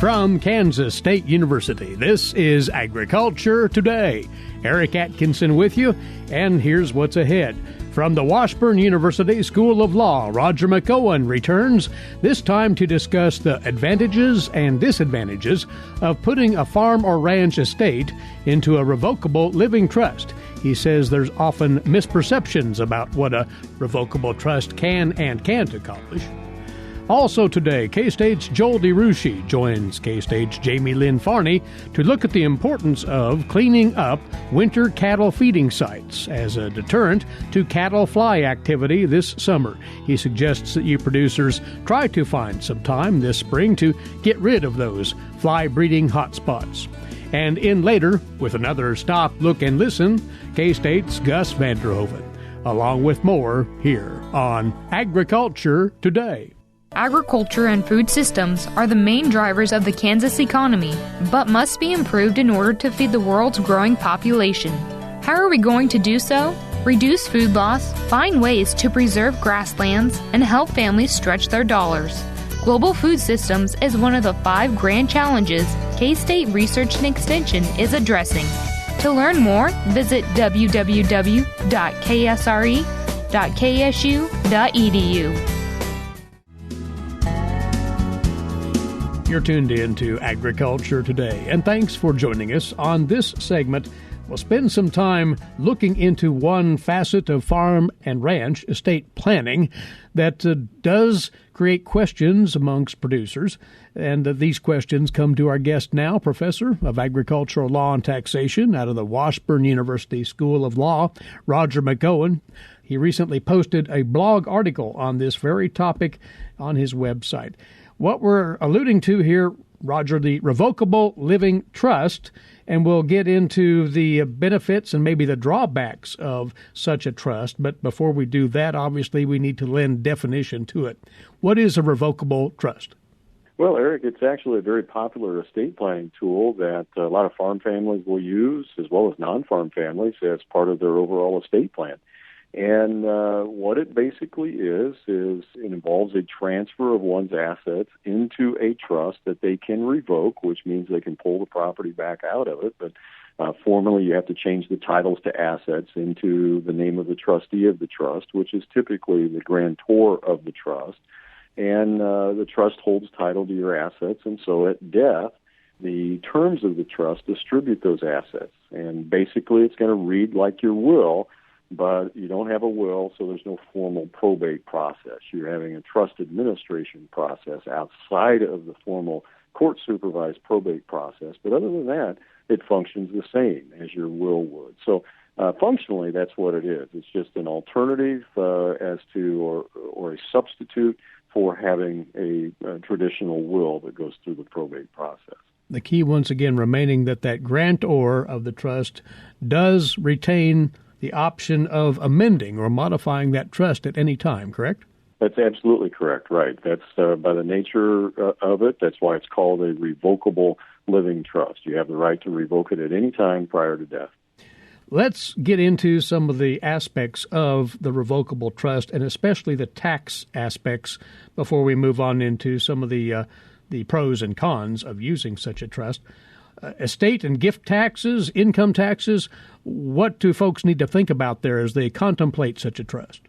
From Kansas State University, this is Agriculture Today. Eric Atkinson with you, and here's what's ahead. From the Washburn University School of Law, Roger McEowen returns, this time to discuss the advantages and disadvantages of putting a farm or ranch estate into a revocable living trust. He says there's often misperceptions about what a revocable trust can and can't accomplish. Also today, K-State's Joel DeRouchey joins K-State's Jaymelynn Farney to look at the importance of cleaning up winter cattle feeding sites as a deterrent to cattle fly activity this summer. He suggests that you producers try to find some time this spring to get rid of those fly breeding hotspots. And in later, with another Stop, Look, and Listen, K-State's Gus Vanderhoeven, along with more here on Agriculture Today. Agriculture and food systems are the main drivers of the Kansas economy, but must be improved in order to feed the world's growing population. How are we going to do so? Reduce food loss, find ways to preserve grasslands, and help families stretch their dollars. Global food systems is one of the 5 grand challenges K-State Research and Extension is addressing. To learn more, visit www.ksre.ksu.edu. You're tuned in to Agriculture Today, and thanks for joining us. On this segment, we'll spend some time looking into one facet of farm and ranch estate planning that does create questions amongst producers. And these questions come to our guest now, Professor of Agricultural Law and Taxation out of the Washburn University School of Law, Roger McEowen. He recently posted a blog article on this very topic on his website. What we're alluding to here, Roger, the Revocable Living Trust, and we'll get into the benefits and maybe the drawbacks of such a trust. But before we do that, obviously, we need to lend definition to it. What is a revocable trust? Well, Eric, it's actually a very popular estate planning tool that a lot of farm families will use, as well as non-farm families, as part of their overall estate plan. And what it basically is it involves a transfer of one's assets into a trust that they can revoke, which means they can pull the property back out of it. But formally, you have to change the titles to assets into the name of the trustee of the trust, which is typically the grantor of the trust. And the trust holds title to your assets, and so at death, the terms of the trust distribute those assets. And basically, it's going to read like your will, but you don't have a will, so there's no formal probate process. You're having a trust administration process outside of the formal court-supervised probate process. But other than that, it functions the same as your will would. So functionally, that's what it is. It's just an alternative or a substitute for having a traditional will that goes through the probate process. The key, once again, remaining that grantor of the trust does retain the option of amending or modifying that trust at any time, correct? That's absolutely correct, right. That's by the nature of it, that's why it's called a revocable living trust. You have the right to revoke it at any time prior to death. Let's get into some of the aspects of the revocable trust, and especially the tax aspects, before we move on into some of the pros and cons of using such a trust. Estate and gift taxes, income taxes, what do folks need to think about there as they contemplate such a trust?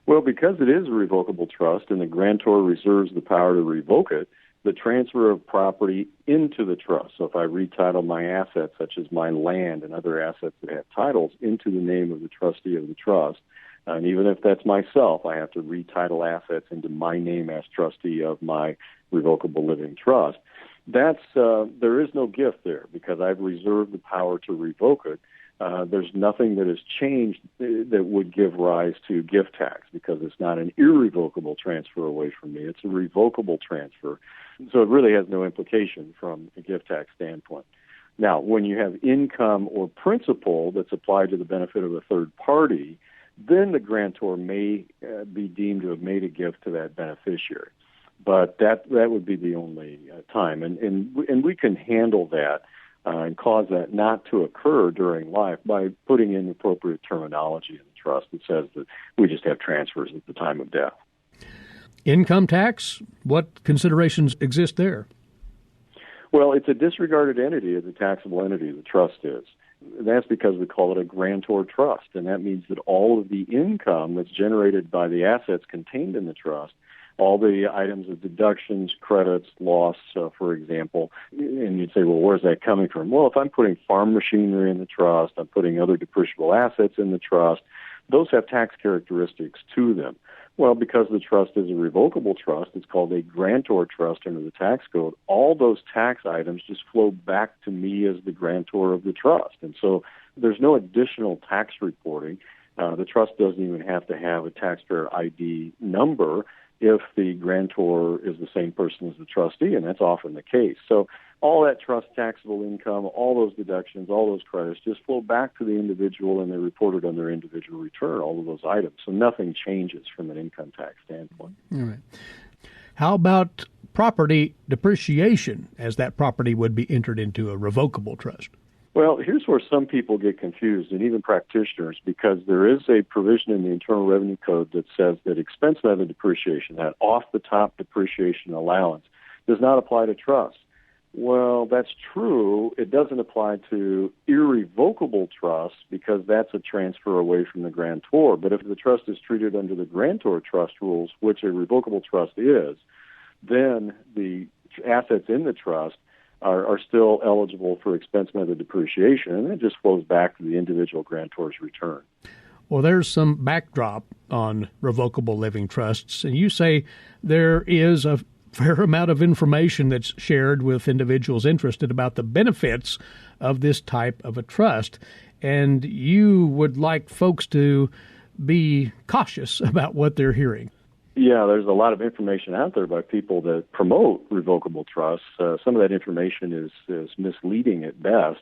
Well, because it is a revocable trust and the grantor reserves the power to revoke it, the transfer of property into the trust. So if I retitle my assets, such as my land and other assets that have titles, into the name of the trustee of the trust, and even if that's myself, I have to retitle assets into my name as trustee of my revocable living trust. There is no gift there because I've reserved the power to revoke it. There's nothing that has changed that would give rise to gift tax because it's not an irrevocable transfer away from me. It's a revocable transfer. So it really has no implication from a gift tax standpoint. Now, when you have income or principal that's applied to the benefit of a third party, then the grantor may be deemed to have made a gift to that beneficiary. But that would be the only time. And we can handle that and cause that not to occur during life by putting in appropriate terminology in the trust that says that we just have transfers at the time of death. Income tax, what considerations exist there? Well, it's a disregarded entity as a taxable entity, the trust is. That's because we call it a grantor trust, and that means that all of the income that's generated by the assets contained in the trust, all the items of deductions, credits, loss, for example, and you'd say, well, where's that coming from? Well, if I'm putting farm machinery in the trust, I'm putting other depreciable assets in the trust, those have tax characteristics to them. Well, because the trust is a revocable trust, it's called a grantor trust under the tax code, all those tax items just flow back to me as the grantor of the trust. And so there's no additional tax reporting. The trust doesn't even have to have a taxpayer ID number if the grantor is the same person as the trustee, and that's often the case. So all that trust taxable income, all those deductions, all those credits just flow back to the individual, and they're reported on their individual return, all of those items. So nothing changes from an income tax standpoint. All right. How about property depreciation, as that property would be entered into a revocable trust? Well, here's where some people get confused, and even practitioners, because there is a provision in the Internal Revenue Code that says that expense method depreciation, that off-the-top depreciation allowance, does not apply to trusts. Well, that's true. It doesn't apply to irrevocable trusts because that's a transfer away from the grantor. But if the trust is treated under the grantor trust rules, which a revocable trust is, then the assets in the trust are still eligible for expense method depreciation, and it just flows back to the individual grantor's return. Well, there's some backdrop on revocable living trusts, and you say there is a fair amount of information that's shared with individuals interested about the benefits of this type of a trust, and you would like folks to be cautious about what they're hearing. Yeah, there's a lot of information out there by people that promote revocable trusts. Some of that information is misleading at best.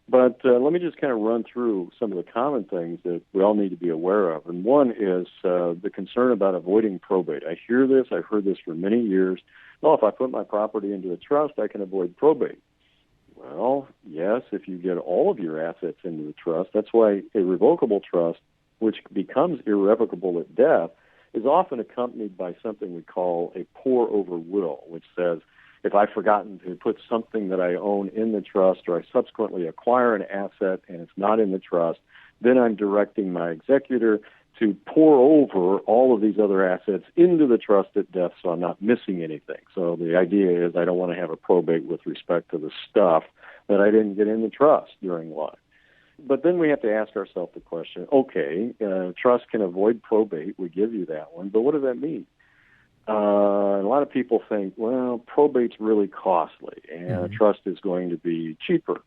But let me just kind of run through some of the common things that we all need to be aware of. And one is the concern about avoiding probate. I hear this. I've heard this for many years. Well, if I put my property into a trust, I can avoid probate. Well, yes, if you get all of your assets into the trust. That's why a revocable trust, which becomes irrevocable at death, is often accompanied by something we call a pour-over will, which says if I've forgotten to put something that I own in the trust or I subsequently acquire an asset and it's not in the trust, then I'm directing my executor to pour over all of these other assets into the trust at death so I'm not missing anything. So the idea is I don't want to have a probate with respect to the stuff that I didn't get in the trust during life. But then we have to ask ourselves the question, okay, trust can avoid probate. We give you that one. But what does that mean? A lot of people think, well, probate's really costly and a trust is going to be cheaper.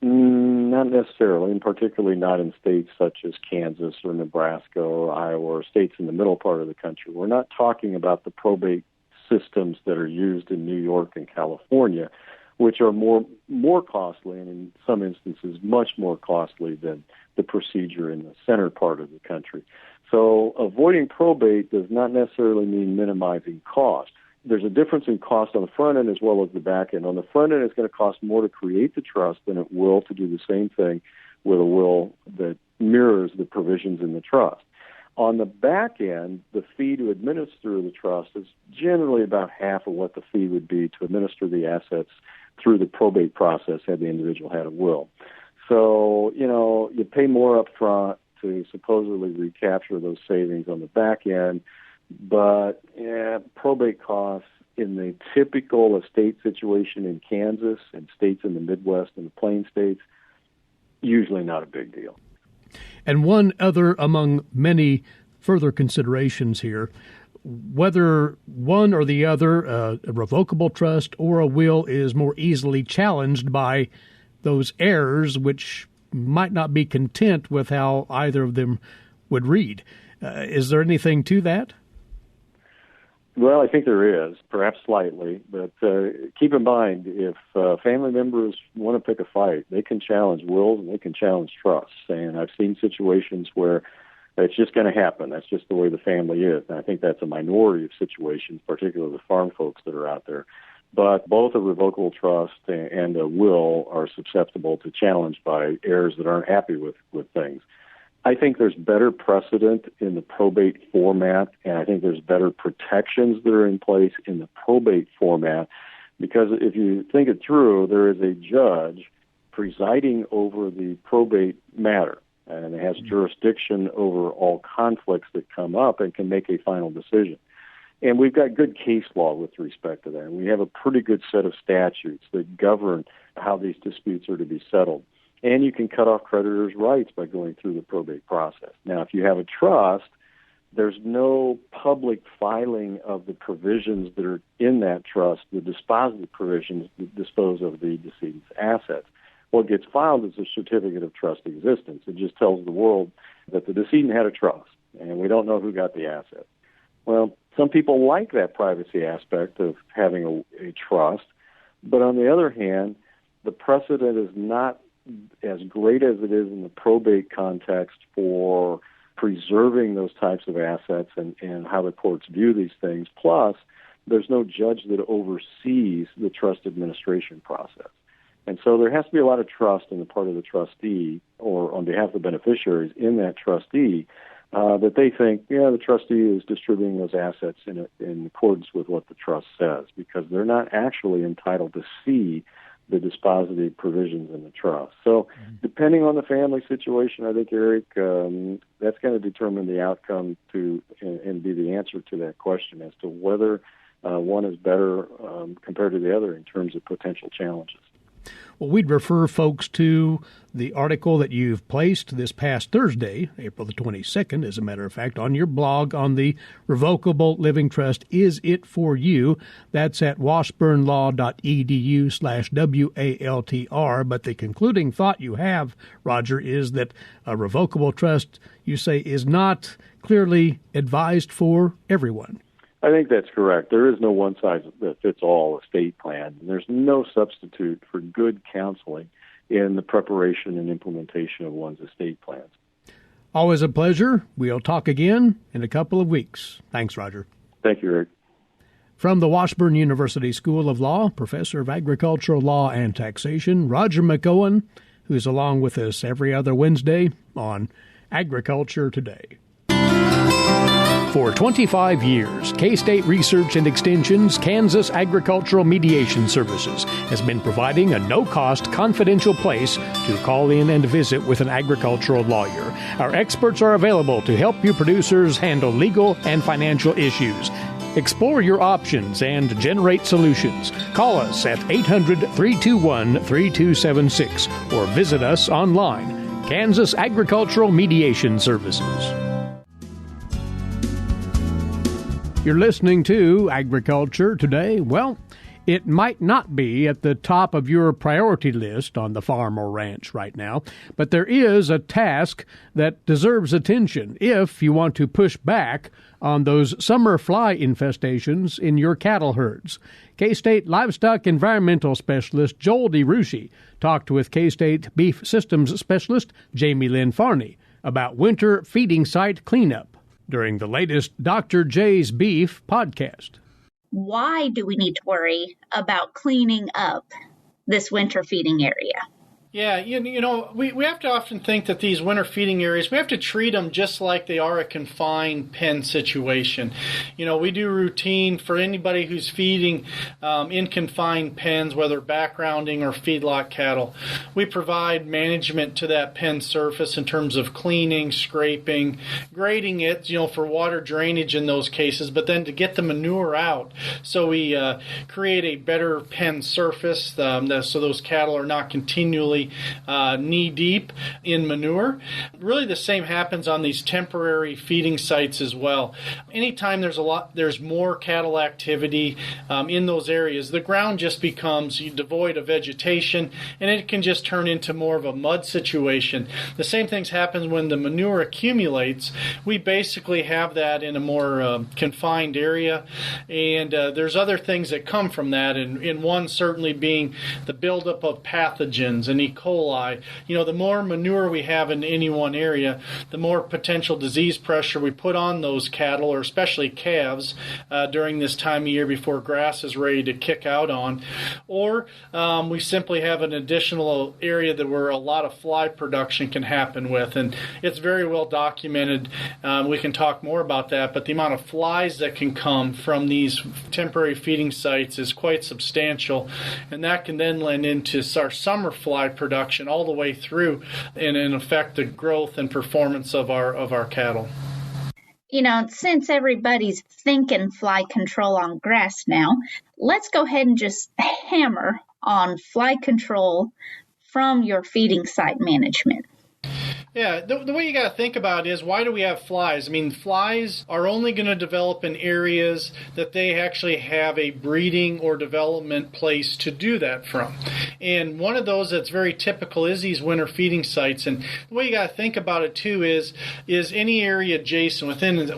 Not necessarily, and particularly not in states such as Kansas or Nebraska or Iowa or states in the middle part of the country. We're not talking about the probate systems that are used in New York and California, which are more costly and in some instances much more costly than the procedure in the center part of the country. So avoiding probate does not necessarily mean minimizing cost. There's a difference in cost on the front end as well as the back end. On the front end, it's going to cost more to create the trust than it will to do the same thing with a will that mirrors the provisions in the trust. On the back end, the fee to administer the trust is generally about half of what the fee would be to administer the assets through the probate process had the individual had a will. So, you pay more up front to supposedly recapture those savings on the back end, but probate costs in the typical estate situation in Kansas and states in the Midwest and the Plain States, usually not a big deal. And one other among many further considerations here, whether one or the other, a revocable trust or a will, is more easily challenged by those heirs, which might not be content with how either of them would read. Is there anything to that? Well, I think there is, perhaps slightly, but keep in mind, if family members want to pick a fight, they can challenge wills and they can challenge trusts. And I've seen situations where it's just going to happen. That's just the way the family is. And I think that's a minority of situations, particularly the farm folks that are out there. But both a revocable trust and a will are susceptible to challenge by heirs that aren't happy with things. I think there's better precedent in the probate format, and I think there's better protections that are in place in the probate format Because if you think it through, there is a judge presiding over the probate matter, and it has jurisdiction over all conflicts that come up and can make a final decision. And we've got good case law with respect to that. And we have a pretty good set of statutes that govern how these disputes are to be settled. And you can cut off creditors' rights by going through the probate process. Now, if you have a trust, there's no public filing of the provisions that are in that trust, the dispositive provisions that dispose of the decedent's assets. What gets filed is a certificate of trust existence. It just tells the world that the decedent had a trust, and we don't know who got the assets. Well, some people like that privacy aspect of having a trust, but on the other hand, the precedent is not as great as it is in the probate context for preserving those types of assets and how the courts view these things. Plus, there's no judge that oversees the trust administration process. And so there has to be a lot of trust on the part of the trustee or on behalf of the beneficiaries in that trustee that they think, yeah, the trustee is distributing those assets in accordance with what the trust says, because they're not actually entitled to see the dispositive provisions in the trust. So depending on the family situation, I think, Eric, that's going to determine the outcome and be the answer to that question as to whether one is better compared to the other in terms of potential challenges. Well, we'd refer folks to the article that you've placed this past Thursday, April the 22nd, as a matter of fact, on your blog on the Revocable Living Trust, Is It For You? That's at washburnlaw.edu/WALTR. But the concluding thought you have, Roger, is that a revocable trust, you say, is not clearly advised for everyone. I think that's correct. There is no one-size-that-fits-all estate plan. There's no substitute for good counseling in the preparation and implementation of one's estate plans. Always a pleasure. We'll talk again in a couple of weeks. Thanks, Roger. Thank you, Eric. From the Washburn University School of Law, Professor of Agricultural Law and Taxation, Roger McEowen, who's along with us every other Wednesday on Agriculture Today. For 25 years, K-State Research and Extension's Kansas Agricultural Mediation Services has been providing a no-cost, confidential place to call in and visit with an agricultural lawyer. Our experts are available to help you producers handle legal and financial issues. Explore your options and generate solutions. Call us at 800-321-3276 or visit us online. Kansas Agricultural Mediation Services. You're listening to Agriculture Today. Well, it might not be at the top of your priority list on the farm or ranch right now, but there is a task that deserves attention if you want to push back on those summer fly infestations in your cattle herds. K-State Livestock Environmental Specialist Joel DeRouchey talked with K-State Beef Systems Specialist Jaymelynn Farney about winter feeding site cleanup during the latest Dr. J's Beef podcast. Why do we need to worry about cleaning up this winter feeding area? Yeah, you know, we have to often think that these winter feeding areas, we have to treat them just like they are a confined pen situation. You know, we do routine for anybody who's feeding in confined pens, whether backgrounding or feedlot cattle. We provide management to that pen surface in terms of cleaning, scraping, grading it, you know, for water drainage in those cases, but then to get the manure out. So we create a better pen surface so those cattle are not continually knee deep in manure. Really the same happens on these temporary feeding sites as well. Anytime there's more cattle activity in those areas, the ground just becomes devoid of vegetation and it can just turn into more of a mud situation. The same things happen when the manure accumulates. We basically have that in a more confined area, and there's other things that come from that, and one certainly being the buildup of pathogens and E. coli. The more manure we have in any one area, the more potential disease pressure we put on those cattle, or especially calves, during this time of year before grass is ready to kick out on. Or we simply have an additional area where a lot of fly production can happen with, and it's very well documented. We can talk more about that, but the amount of flies that can come from these temporary feeding sites is quite substantial, and that can then lend into our summer fly production all the way through and affect the growth and performance of our cattle. Since everybody's thinking fly control on grass now, let's go ahead and just hammer on fly control from your feeding site management. Yeah, the way you got to think about it is, why do we have flies? I mean, flies are only going to develop in areas that they actually have a breeding or development place to do that from. And one of those that's very typical is these winter feeding sites. And the way you got to think about it too is any area adjacent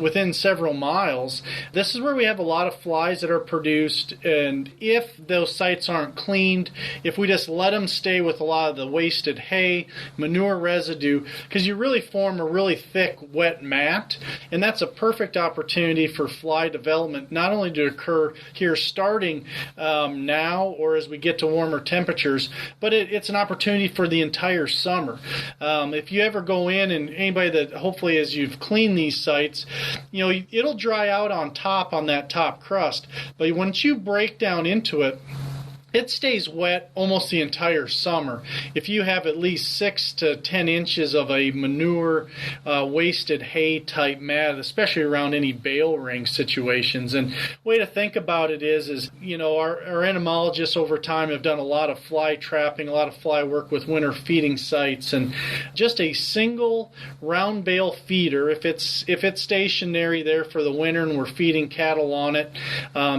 within several miles. This is where we have a lot of flies that are produced. And if those sites aren't cleaned, if we just let them stay with a lot of the wasted hay, manure residue, because you really form a really thick, wet mat, and that's a perfect opportunity for fly development, not only to occur here starting now or as we get to warmer temperatures, but it's an opportunity for the entire summer. If you ever go in, and anybody that hopefully as you've cleaned these sites, it'll dry out on top on that top crust, but once you break down into it, it stays wet almost the entire summer. If you have at least 6 to 10 inches of a manure, wasted hay type mat, especially around any bale ring situations. And way to think about it is our entomologists over time have done a lot of fly trapping, a lot of fly work with winter feeding sites, and just a single round bale feeder, if it's stationary there for the winter and we're feeding cattle on it,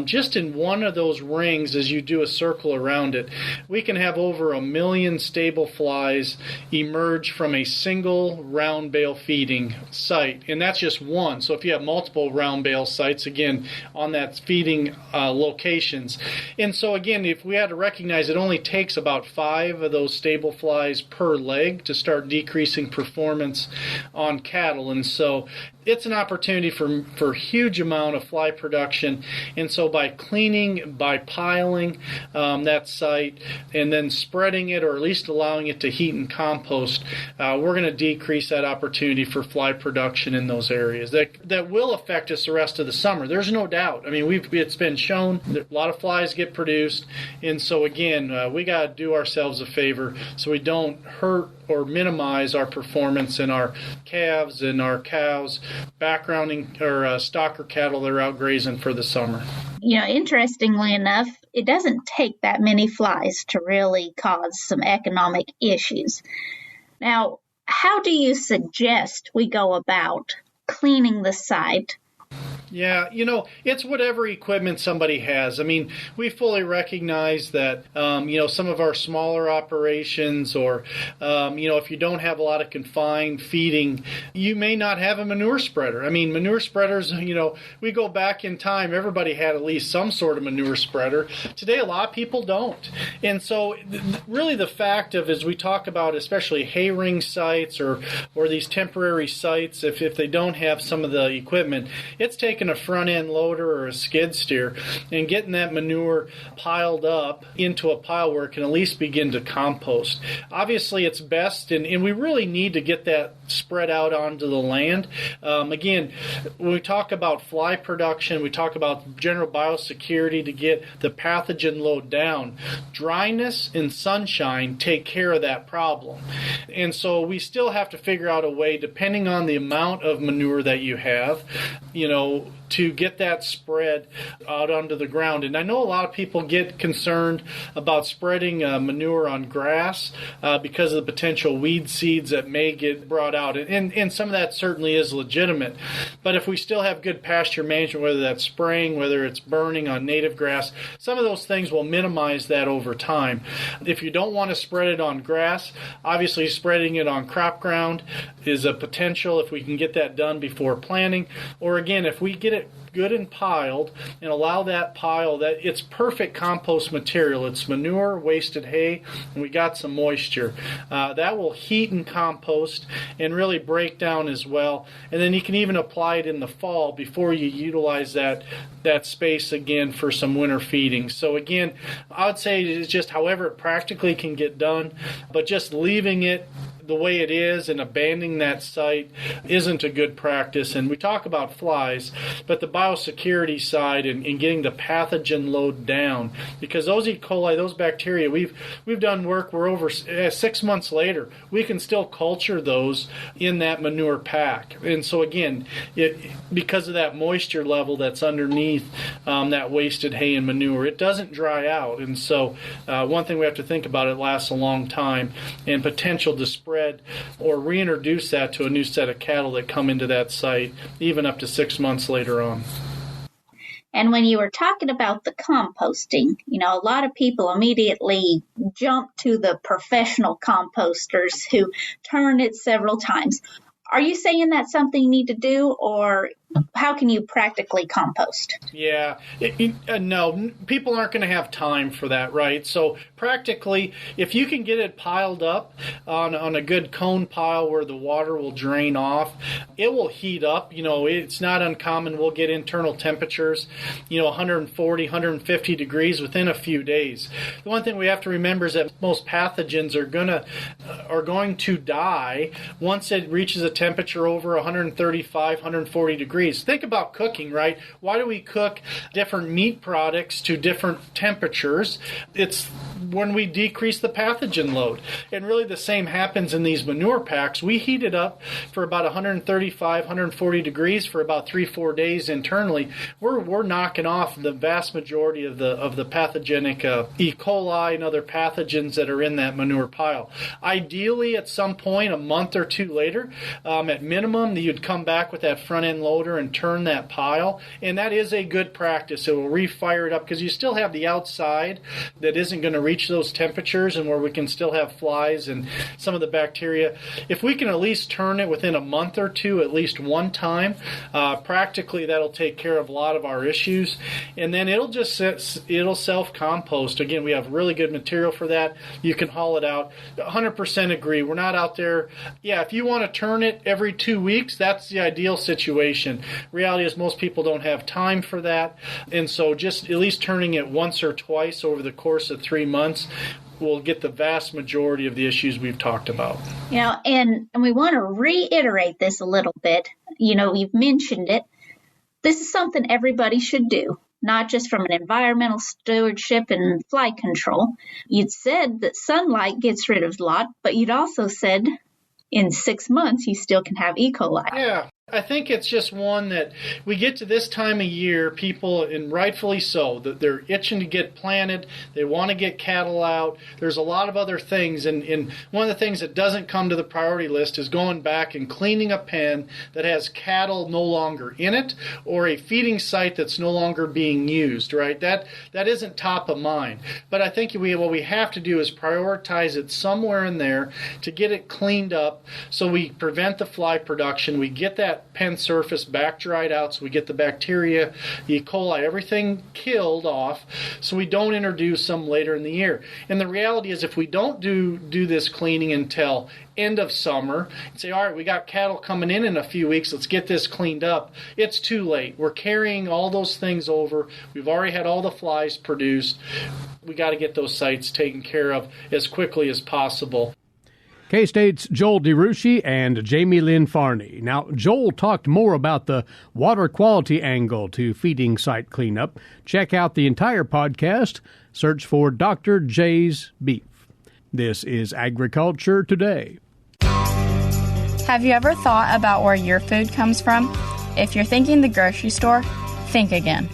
just in one of those rings as you do a circle around it, we can have over 1 million stable flies emerge from a single round bale feeding site, and that's just one. So if you have multiple round bale sites, again, on that feeding locations, and so again, if we had to recognize it only takes about 5 of those stable flies per leg to start decreasing performance on cattle, and so it's an opportunity for huge amount of fly production. And so by cleaning, by piling that site, and then spreading it, or at least allowing it to heat and compost, we're going to decrease that opportunity for fly production in those areas. That will affect us the rest of the summer. There's no doubt. I mean, it's been shown that a lot of flies get produced, and so again, we got to do ourselves a favor so we don't hurt or minimize our performance in our calves and our cows, backgrounding or stocker cattle that are out grazing for the summer. Interestingly enough, it doesn't take that many flies to really cause some economic issues. Now, how do you suggest we go about cleaning the site? Yeah, it's whatever equipment somebody has. I mean, we fully recognize that, some of our smaller operations or, if you don't have a lot of confined feeding, you may not have a manure spreader. I mean, manure spreaders, we go back in time, everybody had at least some sort of manure spreader. Today, a lot of people don't. And so really the fact of, as we talk about, especially hay ring sites or these temporary sites, if they don't have some of the equipment, it's taking a front end loader or a skid steer and getting that manure piled up into a pile where it can at least begin to compost. Obviously, it's best, and we really need to get that spread out onto the land. Again, when we talk about fly production, we talk about general biosecurity to get the pathogen load down. Dryness and sunshine take care of that problem. And so we still have to figure out a way, depending on the amount of manure that you have, to get that spread out onto the ground. And I know a lot of people get concerned about spreading manure on grass because of the potential weed seeds that may get brought out. And some of that certainly is legitimate. But if we still have good pasture management, whether that's spraying, whether it's burning on native grass, some of those things will minimize that over time. If you don't want to spread it on grass, obviously spreading it on crop ground is a potential if we can get that done before planting. Or again, if we get it it good and piled and allow that pile, that it's perfect compost material. It's manure, wasted hay, and we got some moisture. That will heat and compost and really break down as well. And then you can even apply it in the fall before you utilize that space again for some winter feeding. So again, I would say it's just however it practically can get done, but just leaving it the way it is and abandoning that site isn't a good practice. And we talk about flies, but the biosecurity side and getting the pathogen load down, because those E. coli, those bacteria, we've done work where over 6 months later we can still culture those in that manure pack. And so again, because of that moisture level that's underneath that wasted hay and manure, it doesn't dry out. And so one thing we have to think about, it lasts a long time, and potential to spread or reintroduce that to a new set of cattle that come into that site, even up to 6 months later on. And when you were talking about the composting, a lot of people immediately jump to the professional composters who turn it several times. Are you saying that's something you need to do, or how can you practically compost? Yeah, no, people aren't going to have time for that, right? So practically, if you can get it piled up on a good cone pile where the water will drain off, it will heat up. It's not uncommon. We'll get internal temperatures, 140, 150 degrees within a few days. The one thing we have to remember is that most pathogens are going to die once it reaches a temperature over 135, 140 degrees. Think about cooking, right? Why do we cook different meat products to different temperatures? It's when we decrease the pathogen load. And really the same happens in these manure packs. We heat it up for about 135, 140 degrees for about 3-4 days internally. We're knocking off the vast majority of the pathogenic E. coli and other pathogens that are in that manure pile. Ideally, at some point, a month or two later, at minimum, you'd come back with that front end loader and turn that pile, and that is a good practice. It will refire it up because you still have the outside that isn't going to reach those temperatures and where we can still have flies and some of the bacteria. If we can at least turn it within a month or two, at least one time, practically that'll take care of a lot of our issues, and then it'll self-compost. Again, we have really good material for that. You can haul it out. 100% agree. We're not out there. Yeah, if you want to turn it every 2 weeks, that's the ideal situation. Reality is most people don't have time for that, and so just at least turning it once or twice over the course of 3 months will get the vast majority of the issues we've talked about. And we want to reiterate this a little bit. You've mentioned it. This is something everybody should do, not just from an environmental stewardship and fly control. You'd said that sunlight gets rid of a lot, but you'd also said in 6 months you still can have E. coli. Yeah. I think it's just one that we get to this time of year, people, and rightfully so, that they're itching to get planted. They want to get cattle out. There's a lot of other things, and one of the things that doesn't come to the priority list is going back and cleaning a pen that has cattle no longer in it or a feeding site that's no longer being used, right? That isn't top of mind. But I think what we have to do is prioritize it somewhere in there to get it cleaned up so we prevent the fly production. We get that pen surface back dried out so we get the bacteria, the E. coli, everything killed off so we don't introduce them later in the year. And the reality is if we don't do this cleaning until end of summer and say, all right, we got cattle coming in a few weeks, let's get this cleaned up, it's too late. We're carrying all those things over. We've already had all the flies produced. We got to get those sites taken care of as quickly as possible. K-State's Joel DeRouchey and Jaymelynn Farney. Now, Joel talked more about the water quality angle to feeding site cleanup. Check out the entire podcast. Search for Dr. J's Beef. This is Agriculture Today. Have you ever thought about where your food comes from? If you're thinking the grocery store, think again.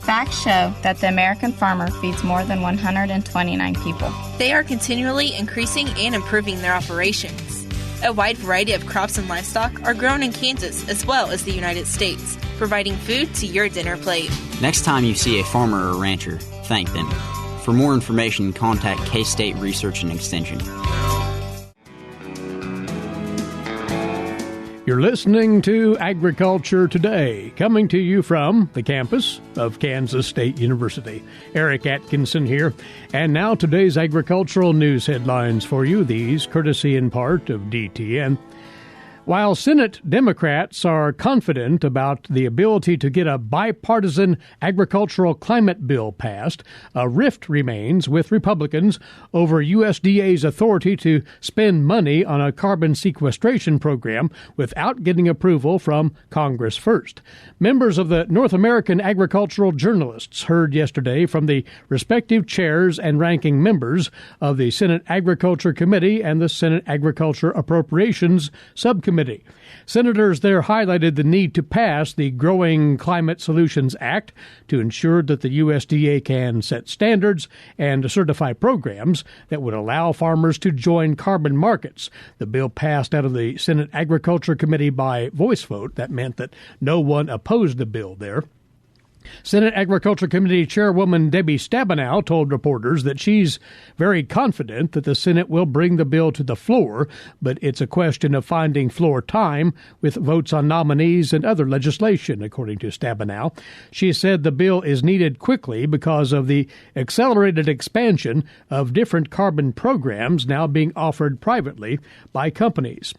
Facts show that the American farmer feeds more than 129 people. They are continually increasing and improving their operations. A wide variety of crops and livestock are grown in Kansas as well as the United States, providing food to your dinner plate. Next time you see a farmer or rancher, thank them. For more information, contact K-State Research and Extension. You're You're listening to Agriculture Today, coming to you from the campus of Kansas State University. Eric Atkinson here, and now today's agricultural news headlines for you, these courtesy in part of DTN. While Senate Democrats are confident about the ability to get a bipartisan agricultural climate bill passed, a rift remains with Republicans over USDA's authority to spend money on a carbon sequestration program without getting approval from Congress first. Members of the North American Agricultural Journalists heard yesterday from the respective chairs and ranking members of the Senate Agriculture Committee and the Senate Agriculture Appropriations Subcommittee. Senators there highlighted the need to pass the Growing Climate Solutions Act to ensure that the USDA can set standards and certify programs that would allow farmers to join carbon markets. The bill passed out of the Senate Agriculture Committee by voice vote. That meant that no one opposed the bill there. Senate Agriculture Committee Chairwoman Debbie Stabenow told reporters that she's very confident that the Senate will bring the bill to the floor, but it's a question of finding floor time with votes on nominees and other legislation, according to Stabenow. She said the bill is needed quickly because of the accelerated expansion of different carbon programs now being offered privately by companies.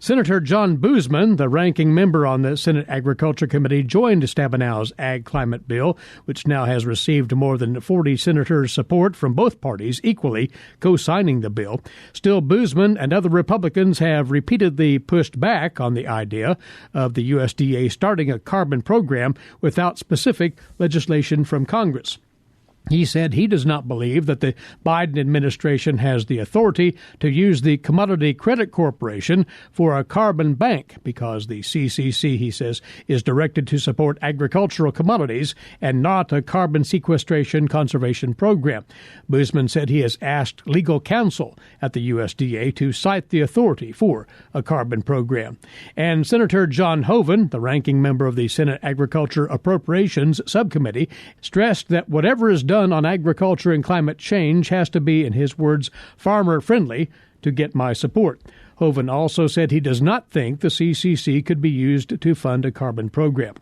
Senator John Boozman, the ranking member on the Senate Agriculture Committee, joined Stabenow's Ag Climate Bill, which now has received more than 40 senators' support from both parties, equally co-signing the bill. Still, Boozman and other Republicans have repeatedly pushed back on the idea of the USDA starting a carbon program without specific legislation from Congress. He said he does not believe that the Biden administration has the authority to use the Commodity Credit Corporation for a carbon bank because the CCC, he says, is directed to support agricultural commodities and not a carbon sequestration conservation program. Boozman said he has asked legal counsel at the USDA to cite the authority for a carbon program. And Senator John Hoeven, the ranking member of the Senate Agriculture Appropriations Subcommittee, stressed that whatever is done on agriculture and climate change has to be, in his words, farmer-friendly to get my support. Hoeven also said he does not think the CCC could be used to fund a carbon program.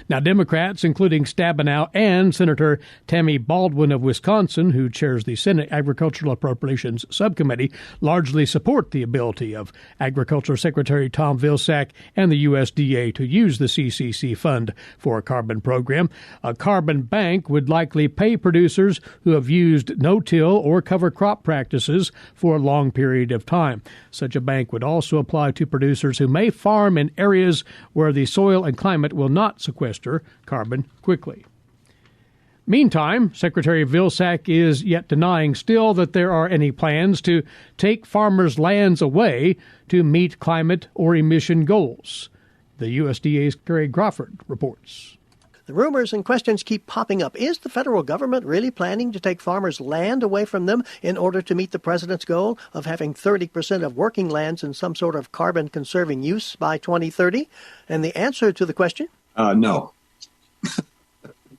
Now, Democrats, including Stabenow and Senator Tammy Baldwin of Wisconsin, who chairs the Senate Agricultural Appropriations Subcommittee, largely support the ability of Agriculture Secretary Tom Vilsack and the USDA to use the CCC fund for a carbon program. A carbon bank would likely pay producers who have used no-till or cover crop practices for a long period of time. Such a bank would also apply to producers who may farm in areas where the soil and climate will not sequester carbon quickly. Meantime, Secretary Vilsack is yet denying still that there are any plans to take farmers' lands away to meet climate or emission goals. The USDA's Kerry Crawford reports. The rumors and questions keep popping up. Is the federal government really planning to take farmers' land away from them in order to meet the president's goal of having 30% of working lands in some sort of carbon-conserving use by 2030? And the answer to the question? No.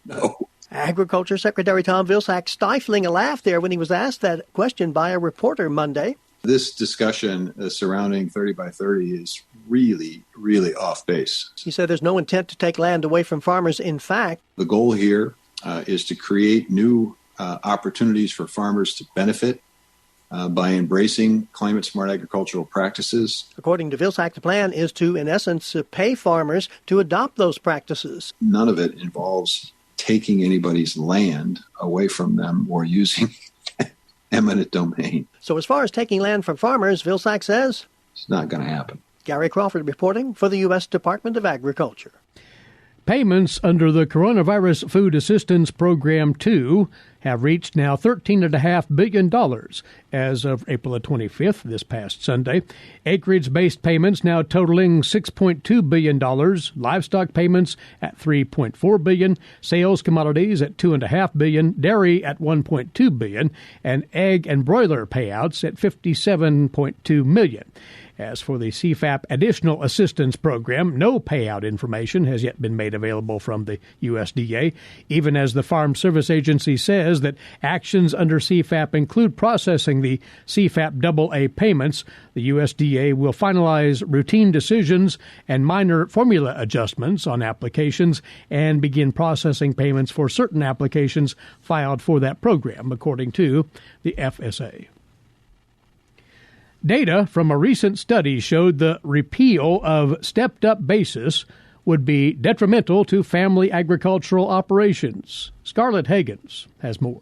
No. Agriculture Secretary Tom Vilsack stifling a laugh there when he was asked that question by a reporter Monday. This discussion surrounding 30 by 30 is really, really off base. He said there's no intent to take land away from farmers. In fact, the goal here is to create new opportunities for farmers to benefit by embracing climate-smart agricultural practices. According to Vilsack, the plan is to, in essence, pay farmers to adopt those practices. None of it involves taking anybody's land away from them or using eminent domain. So as far as taking land from farmers, Vilsack says it's not going to happen. Gary Crawford reporting for the U.S. Department of Agriculture. Payments under the Coronavirus Food Assistance Program 2 have reached now $13.5 billion as of April 25th, this past Sunday. Acreage-based payments now totaling $6.2 billion, livestock payments at $3.4 billion, sales commodities at $2.5 billion, dairy at $1.2 billion, and egg and broiler payouts at $57.2 million. As for the CFAP Additional Assistance Program, no payout information has yet been made available from the USDA, even as the Farm Service Agency says that actions under CFAP include processing the CFAP AA payments. The USDA will finalize routine decisions and minor formula adjustments on applications and begin processing payments for certain applications filed for that program, according to the FSA. Data from a recent study showed the repeal of stepped-up basis would be detrimental to family agricultural operations. Scarlett Higgins has more.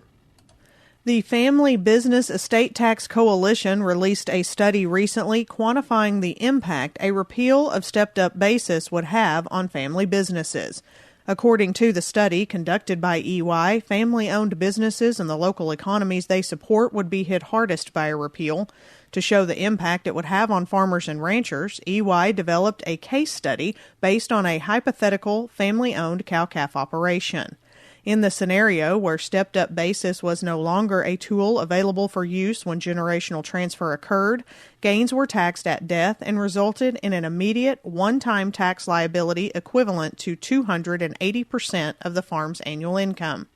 The Family Business Estate Tax Coalition released a study recently quantifying the impact a repeal of stepped-up basis would have on family businesses. According to the study conducted by EY, family-owned businesses and the local economies they support would be hit hardest by a repeal. To show the impact it would have on farmers and ranchers, EY developed a case study based on a hypothetical family-owned cow-calf operation. In the scenario where stepped-up basis was no longer a tool available for use when generational transfer occurred, gains were taxed at death and resulted in an immediate one-time tax liability equivalent to 280% of the farm's annual income.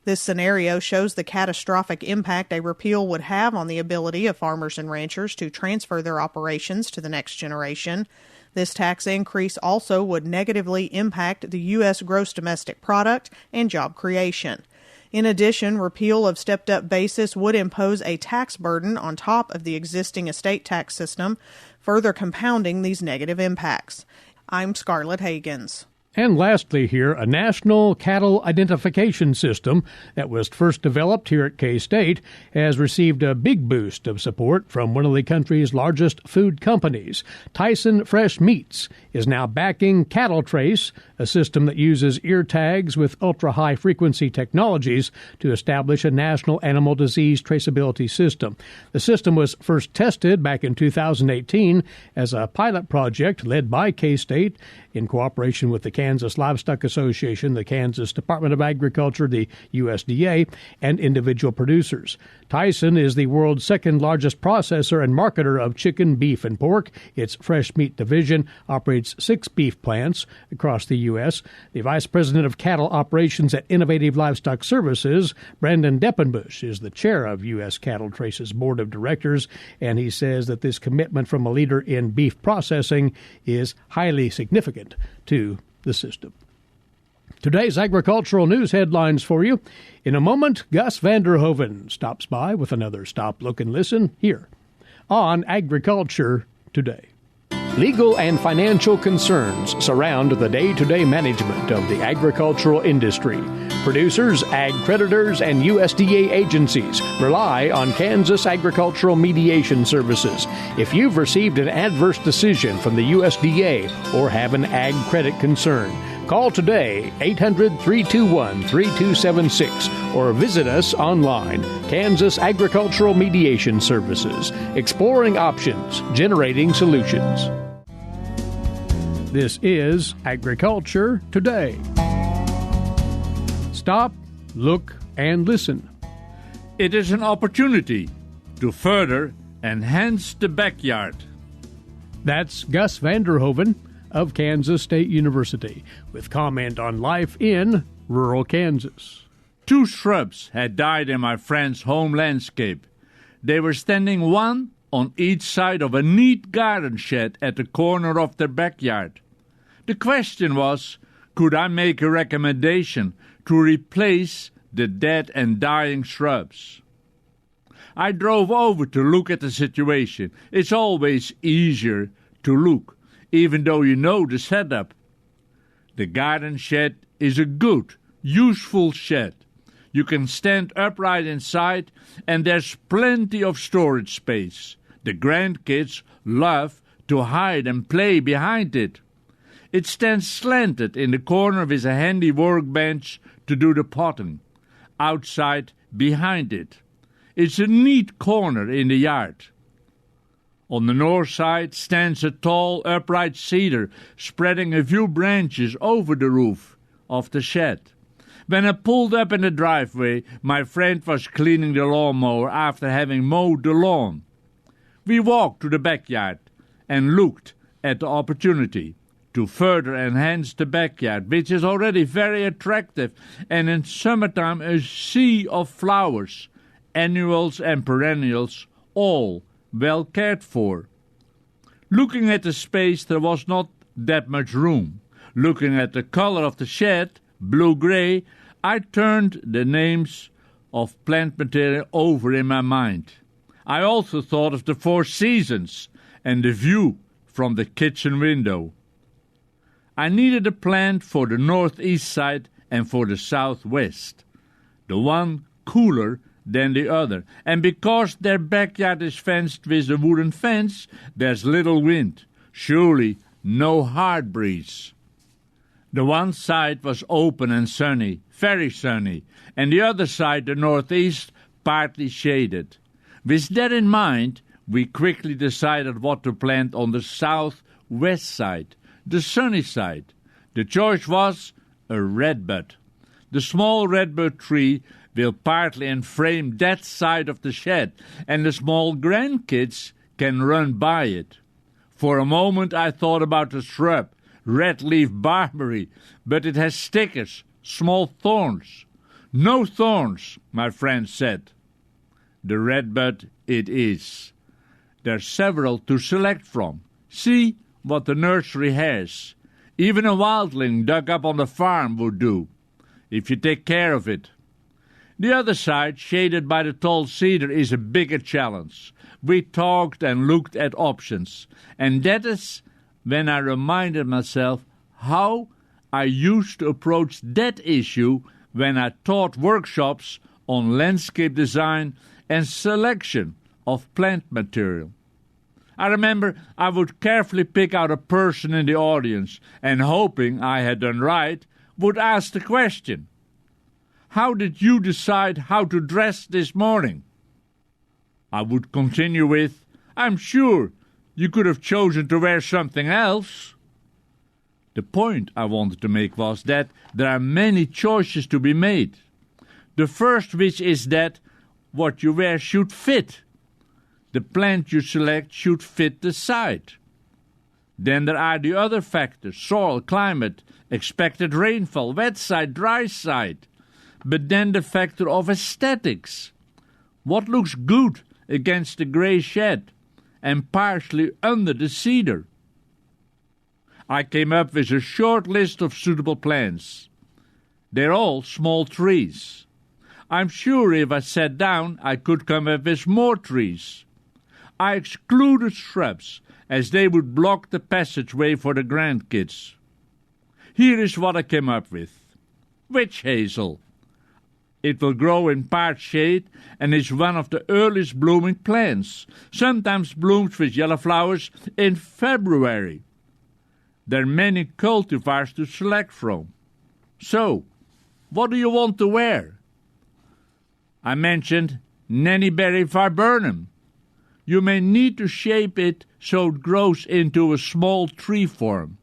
This scenario shows the catastrophic impact a repeal would have on the ability of farmers and ranchers to transfer their operations to the next generation. This tax increase also would negatively impact the U.S. gross domestic product and job creation. In addition, repeal of stepped-up basis would impose a tax burden on top of the existing estate tax system, further compounding these negative impacts. I'm Scarlett Higgins. And lastly here, a national cattle identification system that was first developed here at K-State has received a big boost of support from one of the country's largest food companies. Tyson Fresh Meats is now backing Cattle Trace, a system that uses ear tags with ultra-high-frequency technologies to establish a national animal disease traceability system. The system was first tested back in 2018 as a pilot project led by K-State in cooperation with the Kansas Livestock Association, the Kansas Department of Agriculture, the USDA, and individual producers. Tyson is the world's second largest processor and marketer of chicken, beef, and pork. Its fresh meat division operates 6 beef plants across the U.S. The Vice President of Cattle Operations at Innovative Livestock Services, Brandon Deppenbush, is the chair of U.S. Cattle Trace's Board of Directors, and he says that this commitment from a leader in beef processing is highly significant to the system. Today's agricultural news headlines for you. In a moment, Gus Vander Hoeven stops by with another Stop, Look, and Listen here on Agriculture Today. Legal and financial concerns surround the day-to-day management of the agricultural industry. Producers, ag creditors, and USDA agencies rely on Kansas Agricultural Mediation Services. If you've received an adverse decision from the USDA or have an ag credit concern, call today 800-321-3276 or visit us online. Kansas Agricultural Mediation Services, exploring options, generating solutions. This is Agriculture Today. Stop, look, and listen. It is an opportunity to further enhance the backyard. That's Gus Vander Hoeven of Kansas State University with comment on life in rural Kansas. 2 shrubs had died in my friend's home landscape. They were standing one on each side of a neat garden shed at the corner of their backyard. The question was, could I make a recommendation to replace the dead and dying shrubs? I drove over to look at the situation. It's always easier to look, even though you know the setup. The garden shed is a good, useful shed. You can stand upright inside, and there's plenty of storage space. The grandkids love to hide and play behind it. It stands slanted in the corner with a handy workbench to do the potting. Outside, behind it. It's a neat corner in the yard. On the north side stands a tall, upright cedar, spreading a few branches over the roof of the shed. When I pulled up in the driveway, my friend was cleaning the lawnmower after having mowed the lawn. We walked to the backyard, and looked at the opportunity to further enhance the backyard, which is already very attractive, and in summertime a sea of flowers, annuals and perennials, all well cared for. Looking at the space, there was not that much room. Looking at the color of the shed, blue-gray, I turned the names of plant material over in my mind. I also thought of the 4 seasons and the view from the kitchen window. I needed a plant for the northeast side and for the southwest, the one cooler than the other. And because their backyard is fenced with a wooden fence, there's little wind, surely no hard breeze. The one side was open and sunny, very sunny, and the other side, the northeast, partly shaded. With that in mind, we quickly decided what to plant on the southwest side, the sunny side. The choice was a redbud. The small redbud tree will partly enframe that side of the shed, and the small grandkids can run by it. For a moment I thought about the shrub, red-leaf barberry, but it has stickers, small thorns. No thorns, my friend said. The redbud it is. There are several to select from. See what the nursery has. Even a wildling dug up on the farm would do, if you take care of it. The other side, shaded by the tall cedar, is a bigger challenge. We talked and looked at options, and that is when I reminded myself how I used to approach that issue when I taught workshops on landscape design and selection of plant material. I remember I would carefully pick out a person in the audience and, hoping I had done right, would ask the question, "How did you decide how to dress this morning?" I would continue with, "I'm sure you could have chosen to wear something else." The point I wanted to make was that there are many choices to be made. The first which is that what you wear should fit. The plant you select should fit the site. Then there are the other factors: soil, climate, expected rainfall, wet site, dry site. But then the factor of aesthetics. What looks good against the grey shed and partially under the cedar? I came up with a short list of suitable plants. They're all small trees. I'm sure if I sat down I could come up with more trees. I excluded shrubs, as they would block the passageway for the grandkids. Here is what I came up with. Witch hazel. It will grow in part shade and is one of the earliest blooming plants. Sometimes blooms with yellow flowers in February. There are many cultivars to select from. So, what do you want to wear? I mentioned Nannyberry viburnum. You may need to shape it so it grows into a small tree form.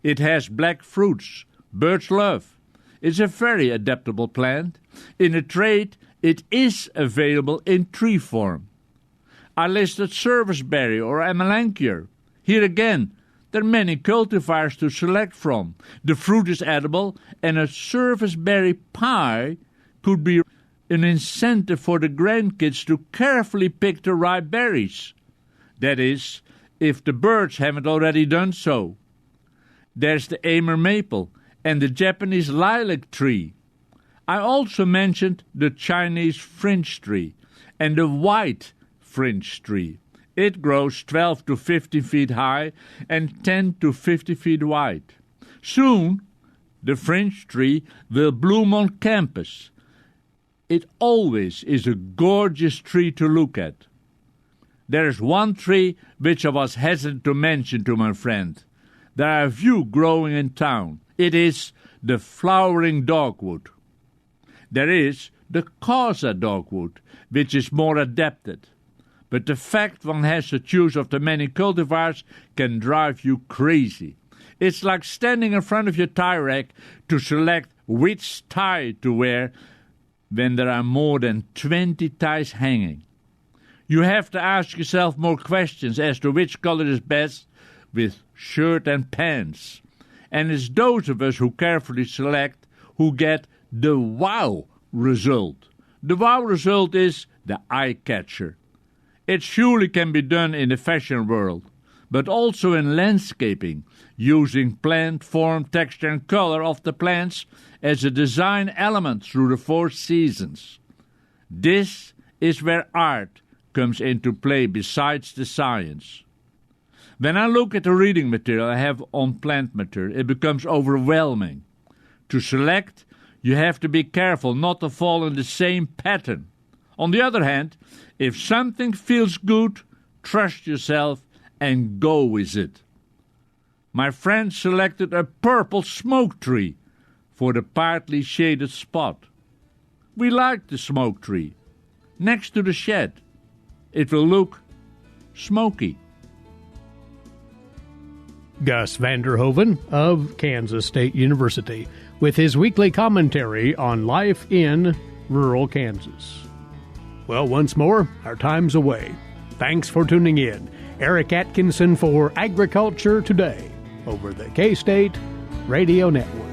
It has black fruits. Birds love. It's a very adaptable plant. In a trade, it is available in tree form. I listed serviceberry or amelanchier. Here again, there are many cultivars to select from. The fruit is edible, and a serviceberry pie could be an incentive for the grandkids to carefully pick the ripe berries. That is, if the birds haven't already done so. There's the Amer maple and the Japanese lilac tree. I also mentioned the Chinese fringe tree and the white fringe tree. It grows 12 to 50 feet high and 10 to 50 feet wide. Soon, the fringe tree will bloom on campus. It always is a gorgeous tree to look at. There is one tree which I was hesitant to mention to my friend. There are a few growing in town. It is the flowering dogwood. There is the Casa dogwood, which is more adapted. But the fact one has to choose of the many cultivars can drive you crazy. It's like standing in front of your tie rack to select which tie to wear when there are more than 20 ties hanging. You have to ask yourself more questions as to which color is best with shirt and pants. And it's those of us who carefully select who get the wow result. The wow result is the eye catcher. It surely can be done in the fashion world, but also in landscaping, using plant form, texture, and color of the plants as a design element through the 4 seasons. This is where art comes into play besides the science. When I look at the reading material I have on plant material, it becomes overwhelming. To select, you have to be careful not to fall in the same pattern. On the other hand, if something feels good, trust yourself and go with it. My friend selected a purple smoke tree for the partly shaded spot. We like the smoke tree. Next to the shed, it will look smoky. Gus Vander Hoeven of Kansas State University with his weekly commentary on life in rural Kansas. Well, once more, our time's away. Thanks for tuning in. Eric Atkinson for Agriculture Today over the K-State Radio Network.